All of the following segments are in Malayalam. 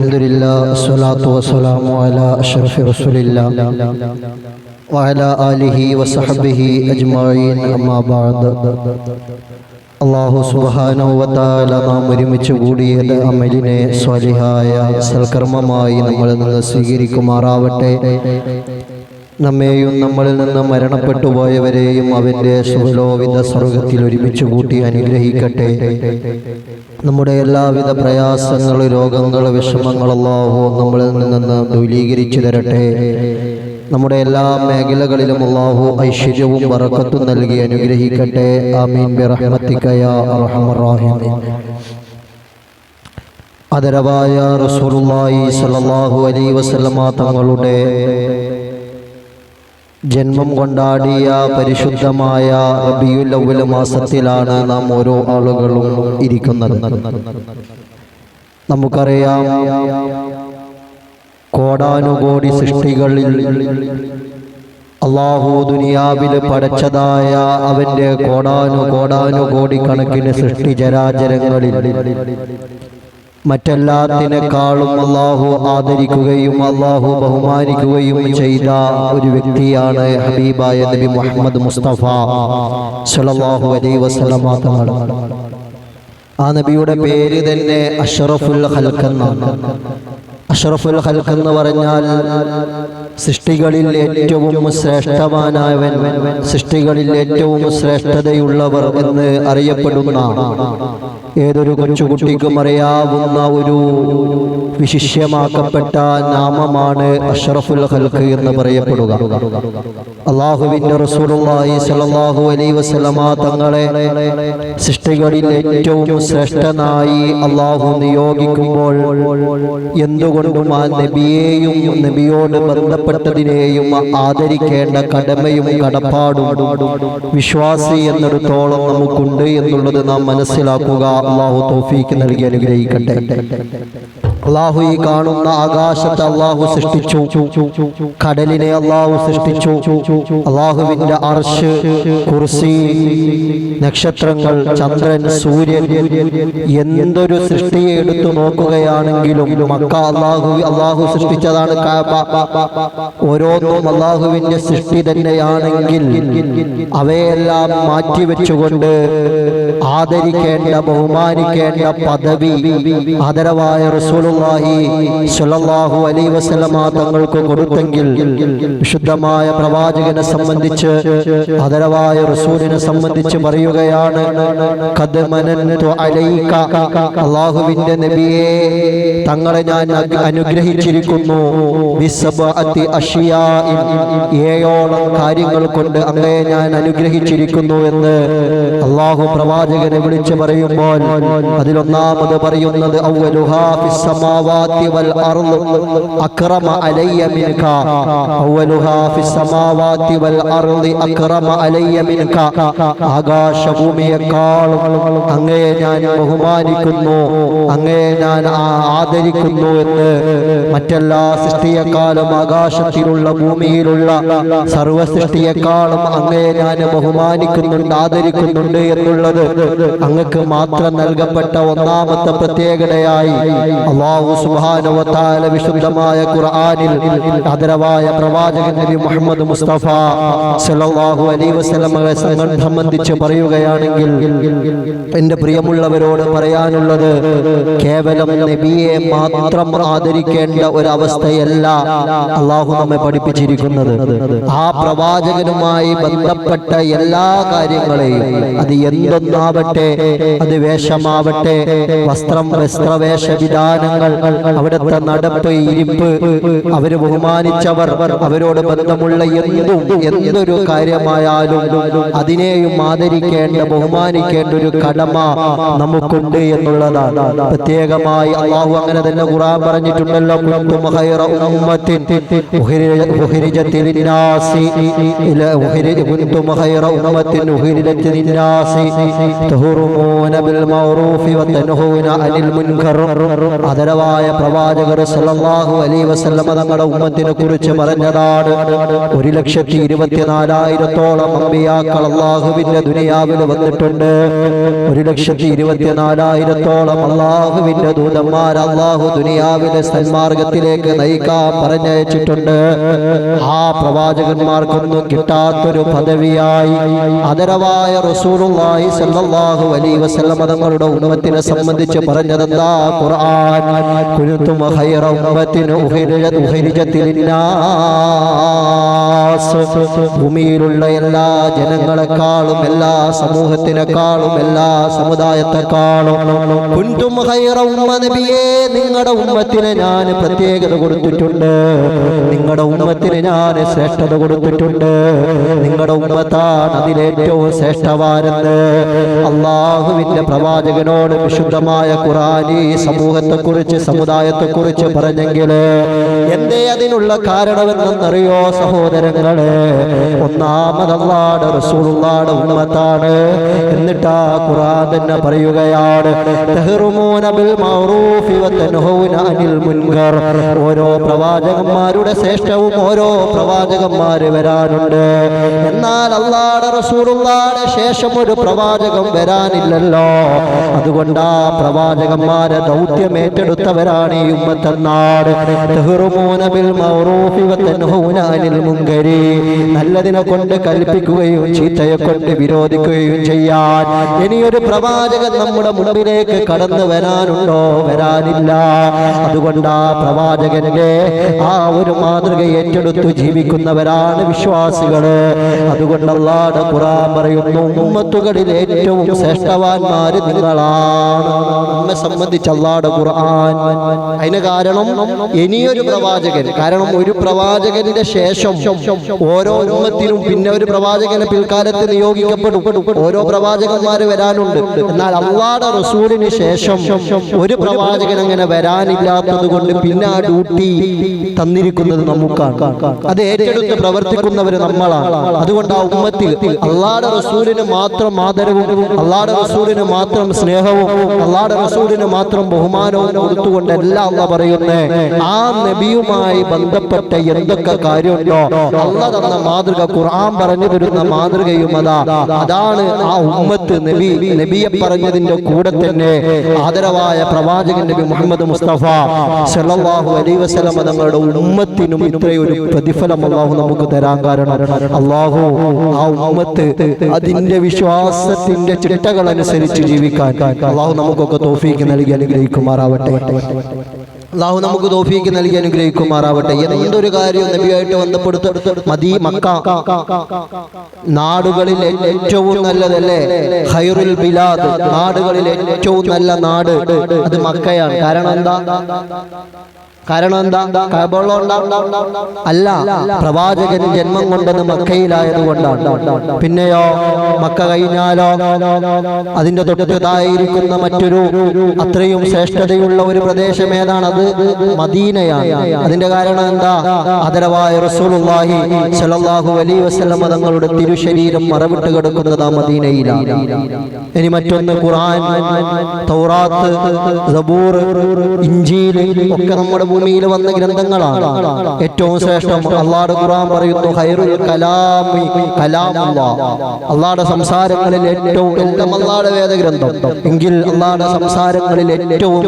അൽഹംദുലില്ലാ വസ്സലാത്തു വസ്സലാമു അലാ അഷ്റഫി റസൂലില്ലാ വഅലാ ആലിഹി വസഹ്ബിഹി അജ്മഈൻ അമ്മാ ബഅദ്. അല്ലാഹു സുബ്ഹാനഹു വ തആല നാം ഒരുമിച്ച് കൂടിയത് അമലിനെ സ്വാലിഹായ സൽക്കർമ്മമായി നമ്മളിൽ നിന്ന് സ്വീകരിക്കുമാറാവട്ടെ. നമ്മെയും നമ്മളിൽ നിന്ന് മരണപ്പെട്ടു പോയവരെയും അവൻ്റെ സുലോവിത സ്വർഗത്തിൽ ഒരുമിച്ച് കൂട്ടി അനുഗ്രഹിക്കട്ടെ. നമ്മുടെ എല്ലാവിധ പ്രയാസങ്ങൾ, രോഗങ്ങൾ, വിഷമങ്ങൾ അല്ലാഹു നമ്മളിൽ നിന്ന് ദൂരീകരിച്ചു തരട്ടെ. നമ്മുടെ എല്ലാ മേഖലകളിലും അല്ലാഹു ഐശ്വര്യവും ബറക്കത്തും നൽകി അനുഗ്രഹിക്കട്ടെ. ആമീൻ ബിറഹ്മതിക യാ അർഹമർ റഹീമീൻ. ആദരവായ റസൂലുള്ളാഹി സ്വല്ലല്ലാഹു അലൈഹി വസല്ലമ തങ്ങളുടെ ജന്മം കൊണ്ടാടിയ പരിശുദ്ധമായ റബീഉൽ അവ്വൽ മാസത്തിലാണ് നാം ഓരോ ആളുകളും ഇരിക്കുന്നത്. നമുക്കറിയാം, കോടാനുകോടി സൃഷ്ടികളിൽ അല്ലാഹു ദുനിയാവിൽ പടച്ചതായ അവൻ്റെ കോടാനുകോടി കണക്കിന് സൃഷ്ടിചരാചരങ്ങളിൽ മറ്റെല്ലാത്തിനേക്കാളും അല്ലാഹു ആദരിക്കുകയും അല്ലാഹു ബഹുമാനിക്കുകയും ചെയ്ത ഒരു വ്യക്തിയാണ് ഹബീബായ നബി മുഹമ്മദ് മുസ്തഫ സ്വല്ലല്ലാഹു അലൈഹി വസല്ലമ തങ്ങൾ. ആ നബിയുടെ പേര് തന്നെ അഷ്റഫുൽ ഖൽഖ് എന്നാണ്. അഷ്റഫുൽ ഖൽഖ് എന്ന് പറഞ്ഞാൽ സൃഷ്ടികളിൽ ഏറ്റവും ശ്രേഷ്ഠവാനായവൻ, സൃഷ്ടികളിൽ ഏറ്റവും ശ്രേഷ്ഠതയുള്ളവർ എന്ന് അറിയപ്പെടുന്ന, ഏതൊരു കൊച്ചുകുട്ടിക്കും അറിയാവുന്ന ഒരു വിശിഷ്യമാക്കപ്പെട്ട നാമമാണ് അഷ്റഫുൽ ഖൽഖ് എന്ന് പറയപ്പെടുക. അല്ലാഹുവിൻ്റെ റസൂലുള്ളാഹി സ്വല്ലല്ലാഹു അലൈഹി വസല്ലമ തങ്ങളെ സൃഷ്ടികളിൽ ഏറ്റവും ശ്രേഷ്ഠനായി അല്ലാഹു നിയോഗിക്കുമ്പോൾ എന്തുകൊണ്ടും ആ നബിയെയും നബിയോട് ബന്ധപ്പെട്ടതിനെയും ആദരിക്കേണ്ട കടമയും കടപ്പാടും വിശ്വാസി എന്നിടത്തോളം നമുക്കുണ്ട് എന്നുള്ളത് നാം മനസ്സിലാക്കുക. അല്ലാഹു തൗഫീഖ് നൽകി അനുഗ്രഹിക്കട്ടെ. അല്ലാഹു ഈ കാണുന്ന ആകാശത്തെ അല്ലാഹു സൃഷ്ടിച്ചു, കടലിനെ അല്ലാഹു സൃഷ്ടിച്ചു, അല്ലാഹുവിൻ്റെ അർശ്, കുർസി, നക്ഷത്രങ്ങൾ, ചന്ദ്രൻ, സൂര്യൻ, എന്തൊരു സൃഷ്ടിയെ എടുത്തു നോക്കുകയാണെങ്കിലും മക്ക അല്ലാഹു സൃഷ്ടിച്ചതാണ്, കഅബ ഓരോന്നും അല്ലാഹുവിൻ്റെ സൃഷ്ടി തന്നെയാണെങ്കിൽ അവയെല്ലാം മാറ്റിവെച്ചുകൊണ്ട് ആദരിക്കേണ്ട, ബഹുമാനിക്കേണ്ട പദവി ആദരവായ റസൂലുള്ളാഹി സ്വല്ലല്ലാഹു അലൈഹി വസല്ലമ തങ്ങൾക്ക് കൊടുത്തെങ്കിൽ, വിശുദ്ധമായ പ്രവാചകനെ സംബന്ധിച്ച്, ആദരവായ റസൂലിനെ സംബന്ധിച്ച് പറയുകയാണ്, ഖദ് മനൻതു അലൈക, അല്ലാഹുവിൻ്റെ നബിയെ തങ്ങളെ ഞാൻ അനുഗ്രഹിച്ചിരിക്കുന്നു, ബിസബഅത്തി അഷ്യാഇൻ, ഏഴോളം കാര്യങ്ങൾ കൊണ്ട് അങ്ങയെ ഞാൻ അനുഗ്രഹിച്ചിരിക്കുന്നു എന്ന് അല്ലാഹു പ്രവാചകനെ വിളിച്ചു പറയുമ്പോൾ അതിലൊന്നാമത് പറയുന്നത് അവ്വലുഹാ ഫിസ്സമാവാതി വൽ അർള് അക്റമ അലയ്യ മിൻക, അവ്വലുഹാ ഫിസ്സമാവാതി വൽ അർള് അക്റമ അലയ്യ മിൻക, ആകാശഭൂമിയെക്കാളും അങ്ങയെ ഞാൻ ബഹുമാനിക്കുന്നു, അങ്ങയെ ഞാൻ ആദരിക്കുന്നു എന്ന് മറ്റെല്ലാ സൃഷ്ടിയെക്കാളും, ആകാശത്തിലുള്ള ഭൂമിയിലുള്ള സർവ്വ സൃഷ്ടിയെക്കാളും അങ്ങയെ ഞാൻ ബഹുമാനിക്കുന്നുണ്ട്, ആദരിക്കുന്നുണ്ട് എന്നുള്ളത് അങ്ങക്ക് മാത്രം നൽകപ്പെട്ട ഒന്നാമത്തെ പ്രത്യേകതയായി അല്ലാഹു സുബ്ഹാനഹു വ തആല വിശുദ്ധമായ ഖുർആനിൽ ആദരവായ പ്രവാചകൻ നബി മുഹമ്മദ് മുസ്തഫ സ്വല്ലല്ലാഹു അലൈഹി വസല്ലമയെ സംബന്ധിച്ച് പറയുകയാണെങ്കിൽ, എൻ്റെ പ്രിയമുള്ളവരോട് പറയാനുള്ളത്, കേവലം നബിയെ മാത്രം ആദരിക്കേണ്ട ഒരവസ്ഥയല്ല അല്ലാഹു നമ്മെ പഠിപ്പിച്ചിരിക്കുന്നത്. ആ പ്രവാചകനുമായി ബന്ധപ്പെട്ട എല്ലാ കാര്യങ്ങളെയും, അത് എന്തൊന്നാവട്ടെ, അത് വേഷമാവട്ടെ, വസ്ത്രവേഷ വിധാനങ്ങൾ, അവിടുത്തെ നടപ്പ്, ഇരിപ്പ്, അവര് ബഹുമാനിച്ചവർ, അവരോട് ബന്ധമുള്ള എന്തൊരു കാര്യമായാലും അതിനെയും ആദരിക്കേണ്ട, ബഹുമാനിക്കേണ്ട ഒരു കടമ നമുക്കുണ്ട് എന്നുള്ളതാണ്. പ്രത്യേകമായി അല്ലാഹു അങ്ങനെ തന്നെ ഖുർആൻ പറഞ്ഞിട്ടുണ്ടല്ലോ, കുന്തും ഖൈറ ഉമ്മത്തിൻ ഉഖ്രിജത് ലിന്നാസി കുന്തും ഖൈറ ഉമ്മത്തിൻ ഉഖ്രിജത് ലിന്നാസി തഹുറുമൂന ബിൽ മഅറൂഫി വതൻഹൂന അനിൽ മുൻകർ. ആദരവായ പ്രവാചകർ സല്ലല്ലാഹു അലൈഹി വസല്ലം തങ്ങളുടെ ഉമ്മത്തിനെ കുറിച്ച് പറഞ്ഞതാണ്. 1,24,000 അമ്പിയാക്കൾ അല്ലാഹുവിന്റെ ദുനിയാവിൽ വന്നിട്ടുണ്ട്. 1,24,000 അല്ലാഹുവിന്റെ ദൂതന്മാർ അല്ലാഹു ദുനിയാവിലെ സന്മാർഗത്തിലേക്ക് നയിക്കാൻ പറഞ്ഞയച്ചിട്ടുണ്ട്. ആ പ്രവാചകന്മാർക്കൊന്നും കിട്ടാത്തൊരു പദവിയായി ആദരവായ റസൂലുള്ളാഹി സ്വല്ലല്ലാഹു അലൈഹി വസല്ലം തങ്ങളുടെ ഉമ്മത്തിനെ സംബന്ധിച്ച് പറഞ്ഞതെന്താ? ഖുർആൻ കുൻതും ഖൈറ ഉമ്മത്തിൻ ഉഖരിജത് ലിന്നാസ്. ഭൂമിയിലുള്ള എല്ലാ ജനങ്ങളെക്കാളും എല്ലാ സമൂഹത്തിനേക്കാളും എല്ലാ സമുദായത്തെക്കാളും കുൻതും ഖൈറ ഉമ്മ, നബിയേ നിങ്ങളുടെ ഉമ്മത്തിനെ ഞാൻ പ്രത്യേകത കൊടുത്തിട്ടുണ്ട്. നിങ്ങളുടെ ഉമ്മത്തിന് ഞാൻ ശ്രേഷ്ഠത കൊടുത്തിട്ടുണ്ട്. നിങ്ങളുടെ ഉമ്മത്താണ് അതിലേറ്റവും ശ്രേഷ്ഠവാരെന്ന് അള്ളാഹുവിന്റെ പ്രവാചകനോട് വിശുദ്ധമായ ഖുർആൻ ഈ സമൂഹത്തെക്കുറിച്ച് സമുദായത്തെക്കുറിച്ച് പറഞ്ഞെങ്കിൽ എന്തേ അതിനുള്ള കാരണമെന്നറിയോ സഹോദരങ്ങളെ? ഒന്നാമത് അല്ലാഹുവിന്റെ റസൂലുള്ളാഹിയുടെ ഉമ്മത്താണ്. എന്നിട്ട് ആ ഖുർആൻ തന്നെ പറയുകയാണ്, തഹ്റുമൂന ബിൽ മഅറൂഫി വതൻഹൂന അനിൽ മുൻകർ. ഓരോ പ്രവാചകന്മാരുടെ ശ്രേഷ്ഠവും ഓരോ പ്രവാചകന്മാര് വരാനുണ്ട്. എന്നാൽ അല്ലാഹുവിന്റെ റസൂലുള്ളാഹിയുടെ ശേഷം ഒരു പ്രവാചകം വരാനില്ലല്ലോ. അതുകൊണ്ട് ആ പ്രവാചകന്മാരെ ദൗത്യം ഏറ്റെടുത്തവരാണ് ഈ ഉമ്മത്തെന്നാണ്. തഹ്റുമൂന ബിൽ മഅറൂഫി വതൻഹൂന അനിൽ മുൻകരി. നല്ലതിനെ കൊണ്ട് കൽപ്പിക്കുകയും ചീത്തയെ കൊണ്ട് വിരോധിക്കുകയും ചെയ്യാൻ ഇനിയൊരു പ്രവാചകൻ നമ്മുടെ മുമ്പിലേക്ക് കടന്നു വരാനുണ്ടോ? വരാനില്ല. അതുകൊണ്ട് ആ പ്രവാചകന്റെ ആ ഒരു മാതൃക ഏറ്റെടുത്തു ജീവിക്കുന്നവരാണ് വിശ്വാസികള്. അതുകൊണ്ട് അല്ലാഹുവിന്റെ ഖുർആൻ പറയുന്നു, ഉമ്മത്തുകളിൽ ഏറ്റവും ശ്രേഷ്ഠവാന്മാര് നിങ്ങളാണ്. നമ്മെ സംബന്ധിച്ച് അല്ലാഹുവിന്റെ ഖുർആൻ അതിന് കാരണം ഇനിയൊരു പ്രവാചകൻ, കാരണം ഒരു പ്രവാചകന്റെ ശേഷം ഓരോ ഉമ്മത്തിനും പിന്നെ ഒരു പ്രവാചകനെ പിൽക്കാലത്ത് നിയോഗിക്കപ്പെടും. ഓരോ പ്രവാചകന്മാര് വരാനുണ്ട്. എന്നാൽ അല്ലാഹുവിന്റെ റസൂലിന് ശേഷം ഒരു പ്രവാചകൻ അങ്ങനെ വരാനില്ലാത്തത് കൊണ്ട് പിന്നെ ആ ഡ്യൂട്ടി തന്നിരിക്കുന്നത് നമുക്കാണ്. അത് ഏറ്റെടുത്ത് പ്രവർത്തിക്കുന്നവര് നമ്മളാണ്. അതുകൊണ്ട് ആ ഉമ്മത്തിൽ അല്ലാഹുവിന്റെ റസൂലിന് മാത്രം ആദരവും അല്ലാഹുവിന്റെ റസൂലിന് മാത്രം സ്നേഹവും അല്ലാഹുവിന്റെ റസൂലിന് മാത്രം ബഹുമാനവും കൊടുത്തുകൊണ്ട് എല്ലാം അല്ലാഹ് പറയുന്നേ ആ നബിയുമായി ബന്ധപ്പെട്ട എന്തൊക്കെ കാര്യമുണ്ടോ അല്ലാഹ് തന്ന മാതൃക, ഖുർആൻ പറഞ്ഞു തരുന്ന മാതൃകയും അതാണ് ആ ഉമ്മത്ത്. നബിയെ പറഞ്ഞതിന്റെ കൂടെ തന്നെ ആദരവായ പ്രവാചകൻ നബി മുഹമ്മദ് മുസ്തഫ സല്ലല്ലാഹു അലൈഹി വസല്ലം തങ്ങളുടെ ഉമ്മത്തിനും ഇത്രയൊരു പ്രതിഫലം അല്ലാഹു നമുക്ക് തരാൻ കാരണം അല്ലാഹു ആ ഉമ്മത്ത് അതിന്റെ വിശ്വാസത്തിന്റെ ചിട്ടകൾ അനുസരിച്ച് ജീവിക്കാൻ അല്ലാഹു നമുക്കൊക്കെ തൗഫീഖ് നൽകി അനുഗ്രഹിക്കുമാറാവട്ടെ. അല്ലാഹു നമുക്ക് തൗഫീഖ് നൽകി അനുഗ്രഹിക്കുമാറാവട്ടെ. എന്തൊരു കാര്യം നബിയായിട്ട് ബന്ധപ്പെടുത്ത മക്ക നാടുകളിൽ ഏറ്റവും നല്ലതല്ലേ? ഖൈറുൽ ബിലാദ്, നാടുകളിൽ ഏറ്റവും നല്ല നാട് അത് മക്കയാണ്. കാരണം എന്താ? അല്ല, പ്രവാചകൻ ജന്മം കൊണ്ടത് മക്കയിലായതുകൊണ്ടാണ്. പിന്നെയോ മക്ക കഴിഞ്ഞാലോ അതിന്റെ തൊട്ടതായിരിക്കുന്ന മറ്റൊരു അത്രയും ശ്രേഷ്ഠതയുള്ള ഒരു പ്രദേശം ഏതാണ്? അത് മദീനയാണ്. അതിന്റെ കാരണം എന്താ? ആദരവായ റസൂലുള്ളാഹി സ്വല്ലല്ലാഹു അലൈഹി വസല്ലം തങ്ങളുടെ തിരുശരീരം മറവിട്ട് കിടക്കുന്നത് ആ മദീനയിലാണ്. ഇനി മറ്റൊന്ന് ഖുർആൻ, തൗറാത്ത്, സബൂർ, ഇഞ്ചീൽ ഒക്കെ നമ്മുടെ ഭൂമിയിൽ വന്ന ഗ്രന്ഥങ്ങളാണ്. ഏറ്റവും ശ്രേഷ്ഠം അല്ലാഹുവിന്റെ ഖുർആൻ പറയുന്നു, ഖൈറുൽ കലാമി കലാമുല്ലാഹ്. അല്ലാഹുവിന്റെ സംസാരങ്ങളിൽ ഏറ്റവും എല്ലാം അല്ലാഹുവിന്റെ വേദഗ്രന്ഥം എങ്കിൽ അല്ലാഹുവിന്റെ സംസാരങ്ങളിൽ ഏറ്റവും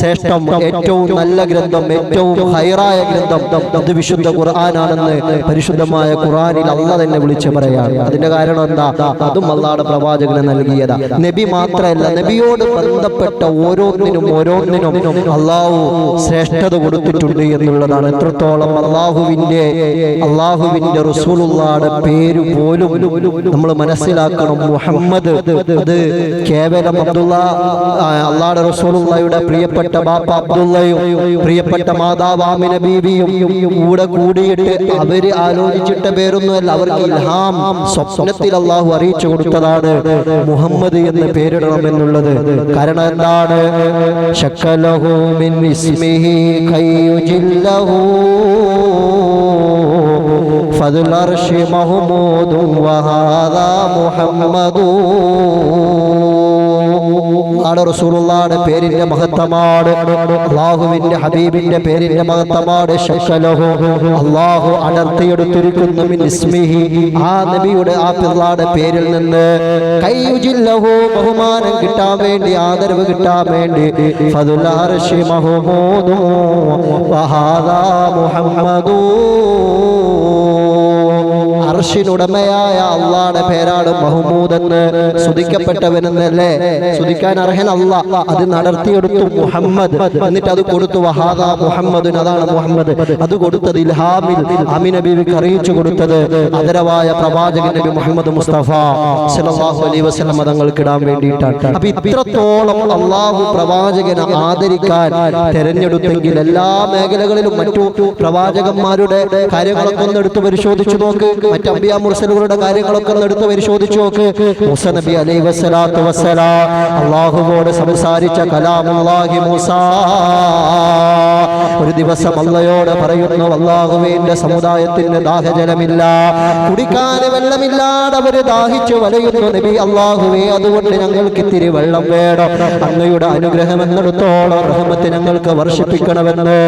ശ്രേഷ്ഠം, ഏറ്റവും നല്ല ഗ്രന്ഥം, ഏറ്റവും ഖൈറായ ഗ്രന്ഥം അത് വിശുദ്ധ ഖുർആനാണെന്ന് പരിശുദ്ധമായ ഖുർആനിൽ അല്ലാഹ് തന്നെ വിളിച്ചു പറയാണ്. അതിന്റെ കാരണം എന്താ? അതും അല്ലാഹുവിന്റെ പ്രവാചകന് നൽകിയതാ. നബി മാത്രമല്ല, നബിയോട് ബന്ധപ്പെട്ട ഓരോന്നിനും അല്ലാഹു ശ്രേഷ്ഠത കൊടുത്തിട്ടുണ്ട് എന്നുള്ളതാണ്. എത്രത്തോളം അള്ളാഹുവിന്റെ റസൂലുള്ളാഹിയുടെ പേര് പോലും നമ്മൾ മനസ്സിലാക്കണം. മുഹമ്മദ് അത് കേവലം അല്ലാഹുവിന്റെ റസൂലുള്ളാഹിയുടെ പ്രിയപ്പെട്ട ബാപ്പ അബ്ദുള്ളയും പ്രിയപ്പെട്ട മാതാവ് ആമിന ബീവിയും കൂടെ കൂടിയിട്ട് അവര് ആലോചിച്ചിട്ട പേരൊന്നുമല്ല. അവർക്ക് ഇൽഹാം സ്വപ്നത്തിൽ അല്ലാഹു അറിയിച്ചു കൊടുത്തതാണ് മുഹമ്മദ് എന്ന് പേരിടണം എന്നുള്ളത്. കാരണം എന്താണ്? ശക്കലഹു മിൻ ഇസ്മിഹി കയ്യുജില്ലഹു ഫദുൽ അർശി മഹ്മൂദു വഹാദാ മുഹമ്മദു. ആടെ റസൂലുള്ളാഹിയുടെ പേരിന്റെ മഹത്വമാണ്, അല്ലാഹുവിന്റെ ഹബീബിന്റെ പേരിന്റെ മഹത്വമാണ്. ശക്കലഹു അല്ലാഹു അടർത്തിയെടുത്തിരിക്കുന്നു മിൻ ഇസ്മിഹി, ആ നബിയുടെ ആ പിള്ളാടെ പേരിൽ നിന്ന്. കൈയുജില്ലഹു ബഹുമാനം കിട്ടാൻ വേണ്ടി, ആദരവ് കിട്ടാൻ വേണ്ടി. ഫദുൽ അർശി മഹ്മൂദു വഹാദാ മുഹമ്മദു, അർശിനുടമയായ അള്ളാഹുടെ പേരാണ് മഹ്മൂദ് എന്ന്, സ്തുതിക്കപ്പെട്ടവനെന്നല്ലേ. സ്തുതിക്കാൻ അർഹൻ അല്ലാഹ്, അത് നടത്തിയെടുത്തു മുഹമ്മദ്. എന്നിട്ട് അത് കൊടുത്തു വഹാദാ മുഹമ്മദ്, അതാണ് മുഹമ്മദ്. അത് കൊടുത്തത് ഇൽഹാമിൽ ആമിന ബീവിക്ക് അറിയിച്ചു കൊടുത്തത് ആദരവായ പ്രവാചകൻ നബി മുഹമ്മദ് മുസ്തഫ സല്ലല്ലാഹു അലൈഹി വസല്ലം തങ്ങൾക്കിടാൻ വേണ്ടിയിട്ടാണ്. അപ്പൊ ഇത്രത്തോളം അള്ളാഹു പ്രവാചകനെ ആദരിക്കാൻ തെരഞ്ഞെടുത്തെങ്കിൽ എല്ലാ മേഖലകളിലും മറ്റു പ്രവാചകന്മാരുടെ കാര്യങ്ങളൊക്കെ ഒന്ന് എടുത്ത് പരിശോധിച്ചു നോക്ക്, മറ്റ് അംബിയാ മുർസലുകളുടെ കാര്യങ്ങളൊക്കെ ഒന്ന് എടുത്ത് പരിശോധിച്ചു നോക്ക്. മൂസ നബി അലൈഹി വസ്സലാത്തു വസ്സലാം അള്ളാഹുവോട് സംസാരിച്ച കലാമുല്ലാഹി മൂസ ഒരു ദിവസം അള്ളയോട് പറയുന്നു, അള്ളാഹുവിന്റെ സമുദായത്തിന് ദാഹജലമില്ല, കുടിക്കാൻ വെള്ളമില്ലാതെ അവര് ദാഹിച്ചു വലയുന്നു. നബി അള്ളാഹുവേ, അതുകൊണ്ട് ഞങ്ങൾക്ക് ഇത്തിരി വെള്ളം വേണം, അങ്ങയുടെ അനുഗ്രഹം എന്നിടത്തോളം റഹ്മത്ത് ഞങ്ങൾക്ക് വർഷിപ്പിക്കണമെന്ന്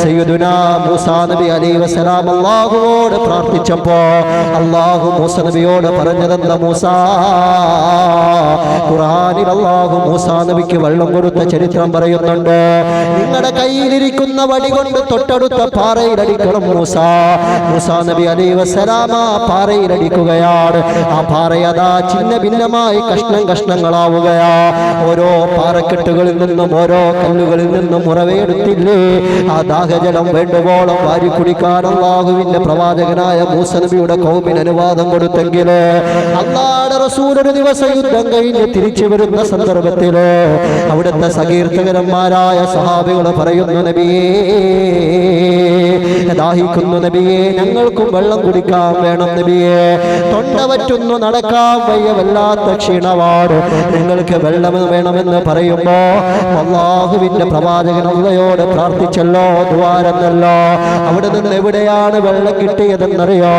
സയ്യിദുനാ മൂസാ നബി അലൈഹി വസല്ലം അള്ളാഹുവോട് പ്രാർത്ഥിച്ചപ്പോ അള്ളാഹു മൂസ നബിയോട് പറഞ്ഞതെന്താ? മൂസാ, ഖുർആനിൽ അള്ളാഹു മൂസാ നബിക്ക് വെള്ളം കൊടുത്ത ചരിത്രം പറയുന്നുണ്ട്. നിങ്ങളുടെ കയ്യിലിരിക്കുന്ന വടി കൊണ്ട് തൊട്ടടുത്ത പാറയിലടിക്കണം മൂസാ. മൂസാ നബി അലൈഹി വസല്ലം പാറയിലടിക്കുകയാണ്. ആ പാറയതാ ചിന്ന ഭിന്നമായി കഷ്ണങ്ങളാവുകയാ. ഓരോ പാറക്കെട്ടുകളിൽ നിന്നും ഓരോ കല്ലുകളിൽ നിന്നും ഉറവയെടുത്തില്ലേ ആ ദാഹജലം വേണ്ടുവോളം വാരി കുടിക്കാൻ അല്ലാഹുവിന്റെ പ്രവാചകനായ മൂസ നബിയുടെ ഖൗമിന് അനുവാദം കൊടുത്തെങ്കില് അല്ലാഹുവിന്റെ റസൂൽ ഒരു ദിവസം യുദ്ധം കഴിഞ്ഞ് തിരിച്ചു വരുന്ന സന്ദർഭത്തില് അവിടുത്തെ സകീർത്തകന്മാരായ സഹാബികൾ പറയുന്നു, നബിയേ, ദാഹിക്കുന്നു നബിയേ, ഞങ്ങൾക്കും വെള്ളം കുടിക്കാൻ വേണം നബിയേ, തൊണ്ട വറ്റുന്നു, നടക്കാൻ വയ്യ, വല്ലാത്ത ക്ഷീണമാണ്, നിങ്ങൾക്ക് വെള്ളം വേണമെന്ന് പറയുമ്പോ അല്ലാഹുവിന്റെ പ്രവാചകൻ അല്ലാഹുവോട് പ്രാർത്ഥിച്ചല്ലോ, ദ്വാരന്നല്ലോ. അവിടെ നിന്ന് എവിടെയാണ് വെള്ളം കിട്ടിയതെന്നറിയോ?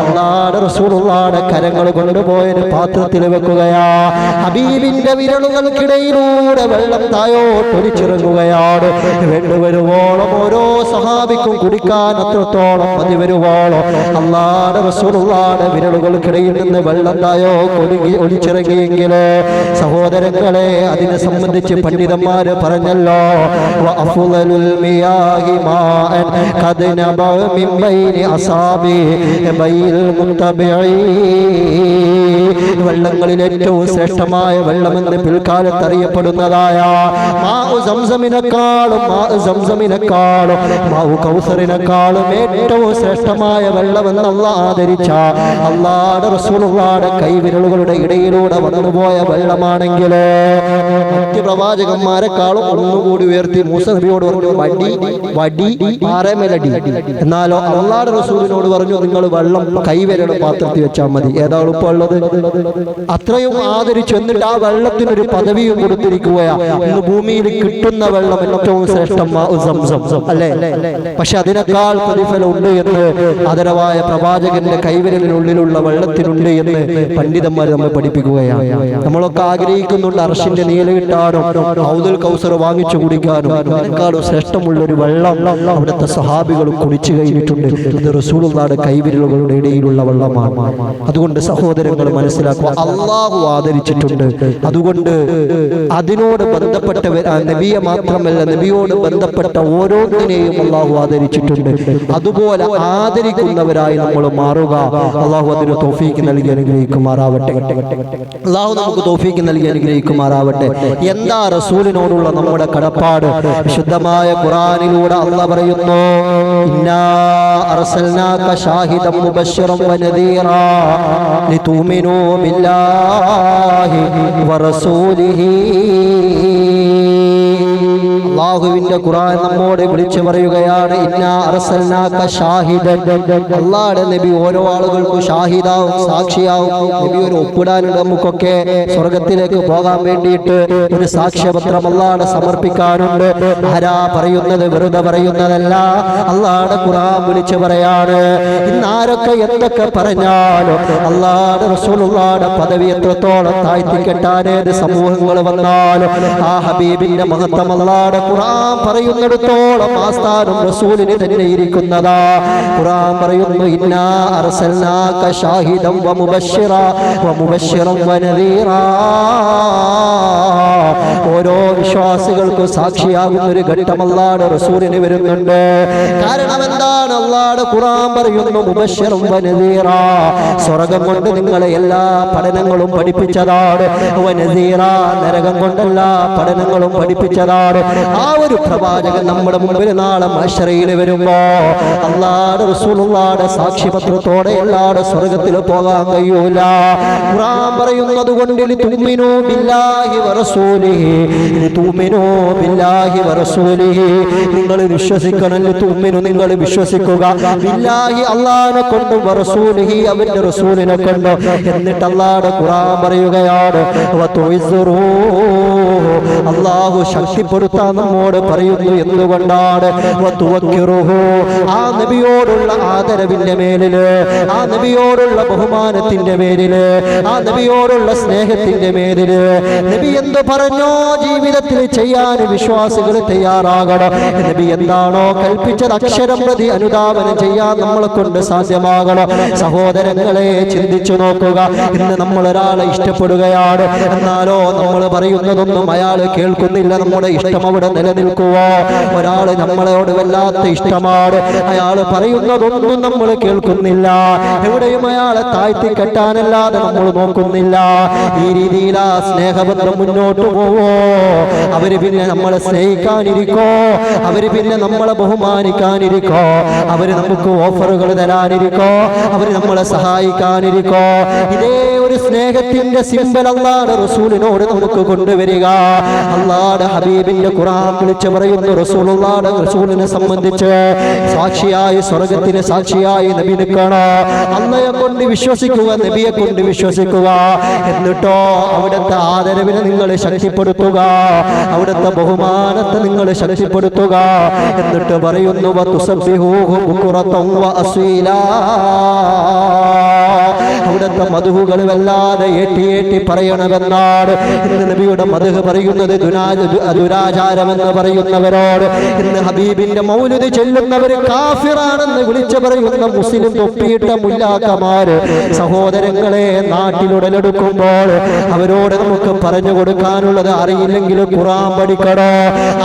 അല്ലാഹുവിന്റെ റസൂലുള്ളാഹിയുടെ കരങ്ങൾ കൊണ്ടുപോയൊരു പാത്രത്തിൽ വെക്കുകയാ. ഹബീബിന്റെ വിരലുകൾക്കിടയിലൂടെ വെള്ളം തായോട്ട് ഒലിച്ചിറങ്ങുകയാണ്. വേണ്ടുവരുവോളം ഓരോ സഹാബിക്കും കുടിക്കാൻ അത്രത്തോളം മതി വരുവോളം അല്ലാഹുവിന്റെ റസൂലുള്ളാഹിയുടെ വിരലുകൾക്കിടയിൽ നിന്ന് വെള്ളം തായോ ഒലിച്ചിറങ്ങിയെങ്കിൽ സഹോദരങ്ങളെ, അതിനെ സംബന്ധിച്ച് പണ്ഡിതന്മാര് പറഞ്ഞല്ലോ, വഅഫ്ളലുൽ മിയാഹി മാഅൻ ഖദ് നബഅ മിൻ ബൈനി അസാബി ബൈൽ മുത്തബിഈ, വെള്ളങ്ങളിൽ ഏറ്റവും ശ്രേഷ്ഠമായ വെള്ളമെന്ന് പിൽക്കാലത്ത് അറിയപ്പെടുന്നതായ മാഉ സംസമിനെക്കാളും മാഉ കൗസറിനെക്കാളും ഏറ്റവും ശ്രേഷ്ഠമായ വെള്ളമെന്ന് അല്ലാഹ് ആദരിച്ച അല്ലാഹുവിന്റെ റസൂലുള്ളാഹിയുടെ കൈവിരലുകളുടെ ഇടയിലൂടെ വന്നുപോയ വെള്ളമാണെങ്കിൽ മറ്റ് പ്രവാചകന്മാരെക്കാളും ഒന്നുകൂടി ഉയർത്തി മൂസ നബിയോട് പറഞ്ഞു, വടി പാറമേലടി. എന്നാലോ അല്ലാഹുവിന്റെ റസൂലിനോട് പറഞ്ഞു, നിങ്ങൾ വെള്ളം കൈവിരൽ പാത്രത്തിൽ വെച്ചാൽ മതി. ഏതാ എളുപ്പമുള്ളത്? അത്രയും ആദരിച്ചു. എന്നിട്ട് ആ വെള്ളത്തിനൊരു പദവിയും കൊടുത്തിരിക്കുകയാ. ഇന്ന് ഭൂമിയിൽ കിട്ടുന്ന വെള്ളം ഏറ്റവും ശ്രേഷ്ഠം അല്ലേ? പക്ഷെ അതിനേക്കാൾ പ്രതിഫലം ഉണ്ട് എന്ന് ആദരവായ പ്രവാചകന്റെ കൈവിരലിനുള്ളിലുള്ള വെള്ളത്തിനുണ്ട് എന്ന് പണ്ഡിതന്മാർ നമ്മെ പഠിപ്പിക്കുകയാണ്. നമ്മളൊക്കെ ആഗ്രഹിക്കുന്നുണ്ട് അർശിന്റെ നീല കിട്ടാനും ഹൗദുൽ കൗസർ വാങ്ങിച്ചു കുടിക്കാനും. അതിനേക്കാളും ശ്രേഷ്ഠമുള്ള ഒരു വെള്ളം അവിടുത്തെ സഹാബികൾ കുടിച്ചു കഴിഞ്ഞിട്ടുണ്ട്. ഇത് റസൂലുള്ളാഹിയുടെ കൈവിരലുകളുടെ ഇടയിലുള്ള വെള്ളമാണ്. അതുകൊണ്ട് സഹോദരങ്ങൾ മനസ്സിലാക്കുക, അല്ലാഹു ആദരിച്ചിട്ടുണ്ട്. അതുകൊണ്ട് അതിനോട് ബന്ധപ്പെട്ട നബിയെ മാത്രമല്ല, നബിയോട് ബന്ധപ്പെട്ട ഓരോന്നിനെയും അല്ലാഹു ആദരിച്ചിട്ടുണ്ട്. അതുപോലെ ആദരിക്കുന്നവരായി നമ്മൾ മാറുക. അല്ലാഹു അതിന് തൗഫീക്ക് നൽകി അനുഗ്രഹിക്കുമാറാവട്ടെ. അല്ലാഹു നമുക്ക് തൗഫീക്ക് നൽകി അനുഗ്രഹിക്കുമാറാവട്ടെ. എന്താ റസൂലിനോടുള്ള നമ്മുടെ കടപ്പാട്? വിശുദ്ധമായ ഖുർആനിലൂടെ അല്ലാഹു പറയുന്നു, ഇന്നാ അർസൽനാക ഷാഹിദൻ മുബശ്ശിറൻ വനദീറാ ലിതുമിനൂ ബില്ലാഹി വറസൂലിഹി അല്ലാഹുവിന്റെ ഖുർആൻ നമ്മോട് വിളിച്ചു പറയുകയാണ്, ഇന്നാ അർസൽനാക ഷാഹിദൻ. അല്ലാഹുവിന്റെ നബി ഓരോ ആളുകൾക്കും ഷാഹിദാവും സാക്ഷിയാവും. നബി ഒരു ഒപ്പിടാനുണ്ട്. നമുക്കൊക്കെ സ്വർഗത്തിലേക്ക് പോകാൻ വേണ്ടിയിട്ട് ഒരു സാക്ഷ്യപത്രം അല്ലാഹുവിനെ സമർപ്പിക്കാനുണ്ട്. ആരാ പറയുന്നത്? വെറുതെ പറയുന്നതല്ല, അല്ലാഹുവിന്റെ ഖുർആൻ വിളിച്ചു പറയാണ്. ഇന്ന് ആരൊക്കെ എന്തൊക്കെ പറഞ്ഞാലും അല്ലാഹുവിന്റെ റസൂലുള്ളാഹിയുടെ പദവി എത്രത്തോളം താഴ്ത്തിക്കെട്ടാൻ ഏത് സമൂഹങ്ങൾ വന്നാലും ആ ഹബീബിന്റെ മഹത്വം അല്ലാഹുവിന്റെ ഖുർആൻ പറയുന്നിടത്തോളം ആസ്ഥാനം റസൂലിന് തന്നെ ഇരിക്കുന്നതാ. ഖുർആൻ പറയുന്നു, ഇന്നാ അർസൽനാക ഷാഹിദൻ വമുബശ്ശിറൻ വനദീറാ. ഓരോ വിശ്വാസികൾക്കും സാക്ഷിയാകുന്ന ഒരു ഘട്ടം അല്ലാഹുവിന്റെ റസൂലിന് വരുന്നുണ്ട്. കാരണം എന്താണ്? അല്ലാഹുവിന്റെ ഖുർആൻ പറയുന്നു, മുബശ്ശിറൻ വനദീറാ, സ്വർഗ്ഗം കൊണ്ട് നിങ്ങളെ എല്ലാ പഠനങ്ങളും പഠിപ്പിച്ചതാണ്. വനദീറാ, നരകം കൊണ്ടെല്ലാ പഠനങ്ങളും പഠിപ്പിച്ചതാണ്. ആ ഒരു പ്രവാചകൻ നമ്മുടെ മുമ്പിൽ നാളെ മഹ്ശറയിൽ വരുമ്പോ അല്ലാഹുവിന്റെ റസൂലുള്ളാഹിയുടെ സാക്ഷ്യപത്രത്തോടെ എല്ലാവരും സ്വർഗ്ഗത്തിൽ പോകാൻ കഴിയൂല. ഖുർആൻ പറയുന്നത് കൊണ്ട് തുഅ്മിനൂ ബില്ലാഹി വറസൂലിഹി, തുഅ്മിനൂ ബില്ലാഹി വറസൂലിഹി, നിങ്ങൾ വിശ്വസിക്കണം. തുഅ്മിനു, നിങ്ങൾ വിശ്വസിക്കുക. ബില്ലാഹി, അല്ലാഹുവിനെ കൊണ്ട്, വറസൂലിഹി, അവന്റെ റസൂലിനെ കൊണ്ട്. എന്നിട്ട് അല്ലാഹുവിന്റെ ഖുർആൻ പറയുകയാണ്, വതുഇസ്റൂ, അല്ലാഹു ശക്തിപ്പെടുത്താൻ നമ്മോട് പറയുന്നു. എന്തുകൊണ്ടാണ്? വതുവക്കിറുഹു, ആ നബിയോടുള്ള ആദരവിന്റെ മേലില്, ആ നബിയോടുള്ള ബഹുമാനത്തിന്റെ മേലില്, ആ നബിയോടുള്ള സ്നേഹത്തിന്റെ മേലില് നബി എന്ത് പറഞ്ഞോ ജീവിതത്തിൽ ചെയ്യാൻ വിശ്വാസികൾ തയ്യാറാകണം. നബി എന്താണോ കൽപ്പിച്ചത് അക്ഷരം പ്രതി അനുധാവനം ചെയ്യാൻ നമ്മളെ കൊണ്ട് സാധ്യമാകണം. സഹോദരങ്ങളെ, ചിന്തിച്ചു നോക്കുക. ഇന്ന് നമ്മൾ ഒരാളെ ഇഷ്ടപ്പെടുകയാണ്, എന്നാലോ നമ്മൾ പറയുന്നതൊന്നും അയാൾ കേൾക്കുന്നില്ല. നമ്മുടെ ഇഷ്ടം അവിടെ നിലനിൽക്കുവോ? ഒരാൾ നമ്മളോട് വല്ലാത്ത ഇഷ്ടമാണ്, അയാൾ പറയുന്നതൊന്നും നമ്മൾ കേൾക്കുന്നില്ല. എവിടെയും അയാളെ താഴ്ത്തി കെട്ടാനല്ലാതെ നമ്മൾ നോക്കുന്നില്ല. ഈ രീതിയിൽ ആ സ്നേഹബന്ധം മുന്നോട്ട് പോവോ? അവര് പിന്നെ നമ്മളെ സ്നേഹിക്കാനിരിക്കോ? അവര് പിന്നെ നമ്മളെ ബഹുമാനിക്കാനിരിക്കോ? അവര് നമുക്ക് ഓഫറുകൾ തരാനിരിക്കോ? അവര് നമ്മളെ സഹായിക്കാനിരിക്കോ? ഇതേ ഒരു സ്നേഹത്തിന്റെ സിമ്പൽ അല്ലാഹുവിന്റെ റസൂലിനോട് നമുക്ക് കൊണ്ടുവരിക. അല്ലാഹുവിന്റെ ഹബീബിന്റെ ഖുർആൻ വിളിച്ചു പറയുന്നു, റസൂലുള്ളാഹിയുടെ റസൂലിനെ സംബന്ധിച്ച് സാക്ഷിയായി, സ്വർഗ്ഗത്തിന് സാക്ഷിയായി നബി നിൽക്കണോ? അള്ളയെ കൊണ്ട് വിശ്വസിക്കുക, നബിയെ കൊണ്ട് വിശ്വസിക്കുക. എന്നിട്ടോ അവിടുത്തെ ആദരവിനെ നിങ്ങൾ ശക്തിപ്പെടുത്തുക, അവിടുത്തെ ബഹുമാനത്തെ നിങ്ങൾ ശക്തിപ്പെടുത്തുക. എന്നിട്ട് പറയുന്നു, വതുസബ്ബിഹൂഹു ബുക്റതൻ വഅസീലാ, അവിടുത്തെ മദ്ഹുകൾ വല്ലാതെ ഏറ്റി പറയണമെന്നാണ്. ഇന്ന് നബിയുടെ മദ്ഹ് പറയുന്നത് ദുരാചാരമെന്ന് പറയുന്നവരോട്, ഇന്ന് ഹബീബിന്റെ മൗലിദ് ചൊല്ലുന്നവർ കാഫിറാണെന്ന് വിളിച്ചു പറയുന്ന മുസ്ലിം തൊപ്പിയിട്ട മുല്ലാക്കമാര് സഹോദരങ്ങളെ നാട്ടിലുടലെടുക്കുമ്പോൾ അവരോട് നമുക്ക് പറഞ്ഞു കൊടുക്കാനുള്ളത്, അറിയില്ലെങ്കിൽ ഖുർആൻ പഠിക്കണോ,